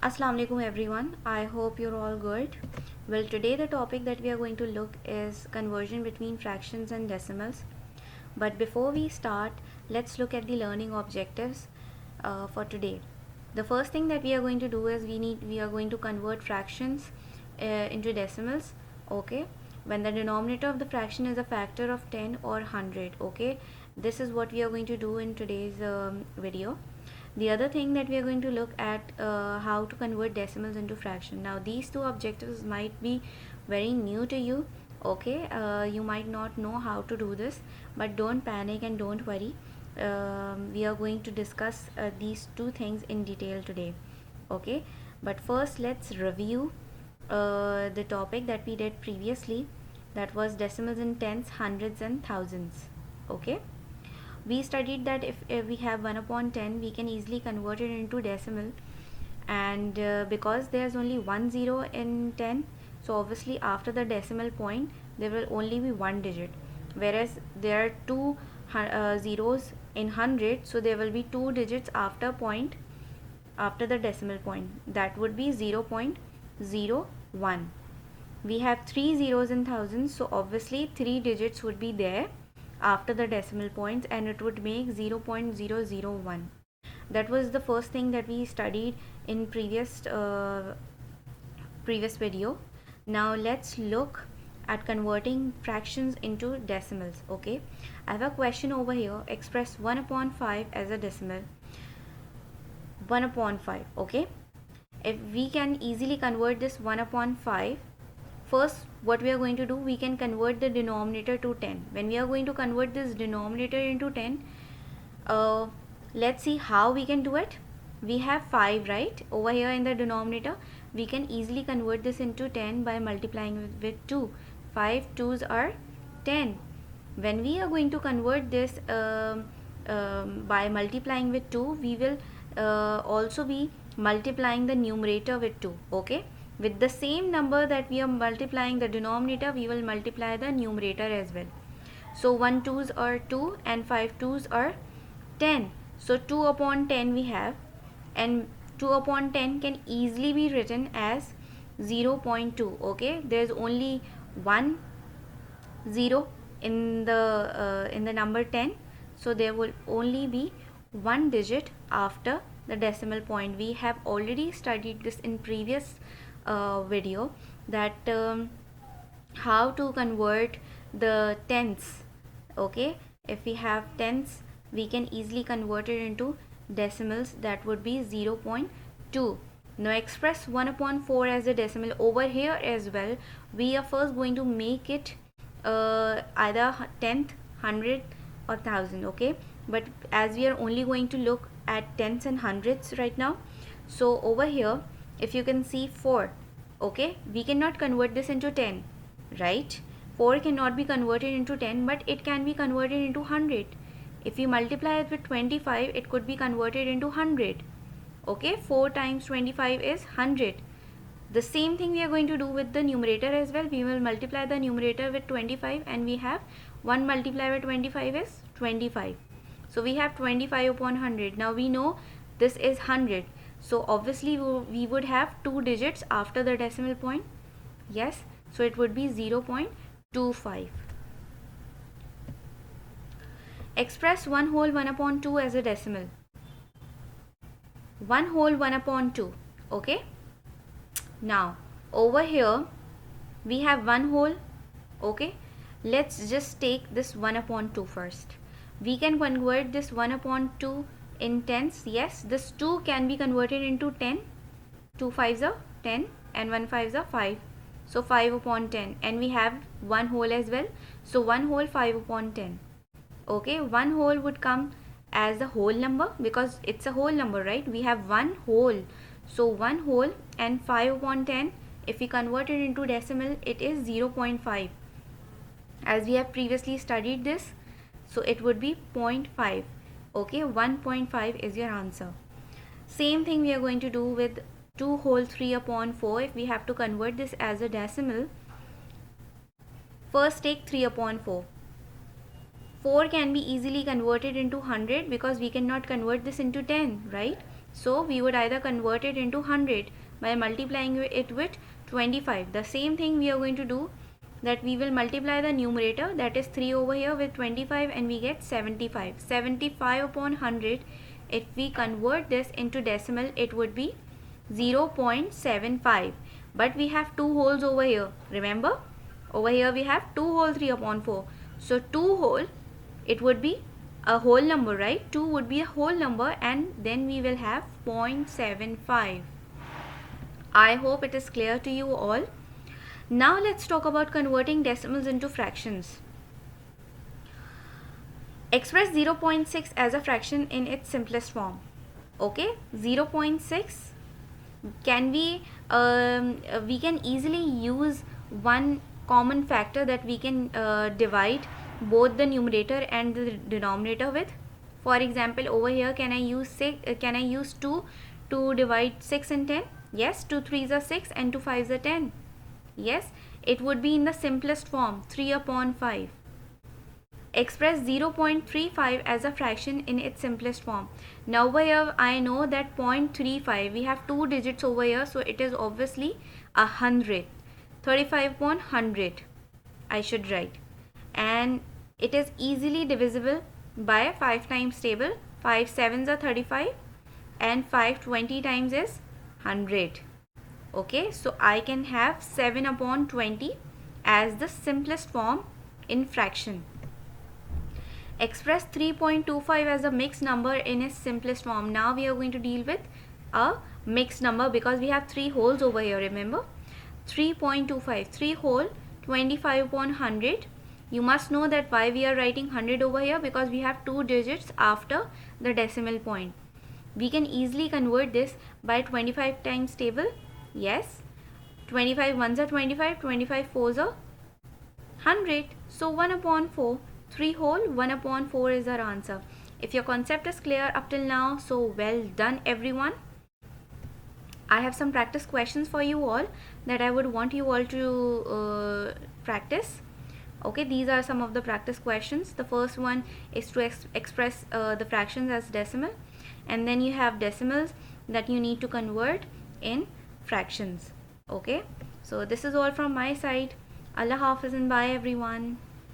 Assalamu alaikum everyone. I hope you're all good. Well, today the topic that we are going to look is conversion between fractions and decimals. But before we start, let's look at the learning objectives for today. The first thing that we are going to do is we are going to convert fractions into decimals. Okay, when the denominator of the fraction is a factor of 10 or 100. Okay, this is what we are going to do in today's video. The other thing that we are going to look at how to convert decimals into fraction. Now these two objectives might be very new to you. Okay, you might not know how to do this, but don't panic and don't worry. We are going to discuss these two things in detail today. Okay, but first let's review the topic that we did previously, that was decimals in tens, hundreds and thousands. Okay, we studied that if we have 1 upon 10, we can easily convert it into decimal, and because there's only one zero in 10, so obviously after the decimal point there will only be one digit, whereas there are two zeros in 100, so there will be two digits after the decimal point, that would be 0.01. We have three zeros in thousands, so obviously three digits would be there after the decimal points, and it would make 0.001. That was the first thing that we studied in previous video. Now let's look at converting fractions into decimals. Okay, I have a question over here. Express 1 upon 5 as a decimal. 1 upon 5. Okay, if we can easily convert this 1 upon 5, first what we are going to do, we can convert the denominator to 10. When we are going to convert this denominator into 10, let's see how we can do it. We have 5 right over here in the denominator. We can easily convert this into 10 by multiplying with 2. 5 2s are 10. When we are going to convert this by multiplying with 2, we will also be multiplying the numerator with 2. Okay, with the same number that we are multiplying the denominator, we will multiply the numerator as well. So 1 2s are 2 and 5 2s are 10. So 2 upon 10 we have, and 2 upon 10 can easily be written as 0.2. Okay, there's only one 0 in the number 10, so there will only be one digit after the decimal point. We have already studied this in previous video, that how to convert the tens. Okay, if we have tens, we can easily convert it into decimals, that would be 0.2. Now express 1 upon 4 as a decimal. Over here as well, we are first going to make it either tenth, hundred or thousand. Okay, but as we are only going to look at tens and hundreds right now, so over here if you can see 4, okay, we cannot convert this into 10, right? 4 cannot be converted into 10, but it can be converted into 100. If you multiply it with 25, it could be converted into 100. Okay, 4 times 25 is 100. The same thing we are going to do with the numerator as well. We will multiply the numerator with 25, and we have 1 multiplied by 25 is 25. So we have 25 upon 100. Now we know this is 100. So obviously we would have two digits after the decimal point. Yes, so it would be 0.25. Express 1 whole 1 upon 2 as a decimal. 1 whole 1 upon 2. Okay, now over here we have 1 whole. Okay, let's just take this 1 upon 2 first. We can convert this 1 upon 2 in tens. Yes, this 2 can be converted into 10. 2 5s are 10 and 1 5s are 5. So 5 upon 10, and we have 1 whole as well. So 1 whole 5 upon 10. Okay, 1 whole would come as a whole number because it's a whole number, right? We have 1 whole. So 1 whole and 5 upon 10, if we convert it into decimal, it is 0.5. As we have previously studied this, so it would be 0.5. Okay, 1.5 is your answer. Same thing we are going to do with 2 whole 3 upon 4. If we have to convert this as a decimal, first take 3 upon 4. 4 can be easily converted into 100 because we cannot convert this into 10, right? So we would either convert it into 100 by multiplying it with 25. The same thing we are going to do, that we will multiply the numerator, that is 3 over here, with 25, and we get 75. 75 upon 100, if we convert this into decimal, it would be 0.75. But we have 2 wholes over here. Remember, over here we have 2 whole 3 upon 4. So 2 whole, it would be a whole number, right? 2 would be a whole number, and then we will have 0.75. I hope it is clear to you all. Now let's talk about converting decimals into fractions. Express 0.6 as a fraction in its simplest form. Okay, 0.6 can we can easily use one common factor that we can divide both the numerator and the denominator with. For example, over here, can I use 2 to divide 6 and 10? Yes, 2 3s are 6 and 2 5s are 10. Yes, it would be in the simplest form, 3 upon 5. Express 0.35 as a fraction in its simplest form. Now over here I know that 0.35, we have 2 digits over here, so it is obviously 100. 35 upon 100 I should write, and it is easily divisible by 5 times table. 5 7s are 35 and 5 20 times is 100. Okay, so I can have 7 upon 20 as the simplest form in fraction. Express 3.25 as a mixed number in its simplest form. Now we are going to deal with a mixed number because we have 3 wholes over here. Remember, 3.25, 3 whole, 25 upon 100. You must know that why we are writing 100 over here, because we have 2 digits after the decimal point. We can easily convert this by 25 times table. Yes, 25 ones are 25, 25 fours are 100. So 1 upon 4, 3 whole, 1 upon 4 is our answer. If your concept is clear up till now, so well done everyone. I have some practice questions for you all that I would want you all to practice. Okay, these are some of the practice questions. The first one is to express the fractions as decimal, and then you have decimals that you need to convert in fractions. Okay, so this is all from my side. Allah Hafiz and bye everyone.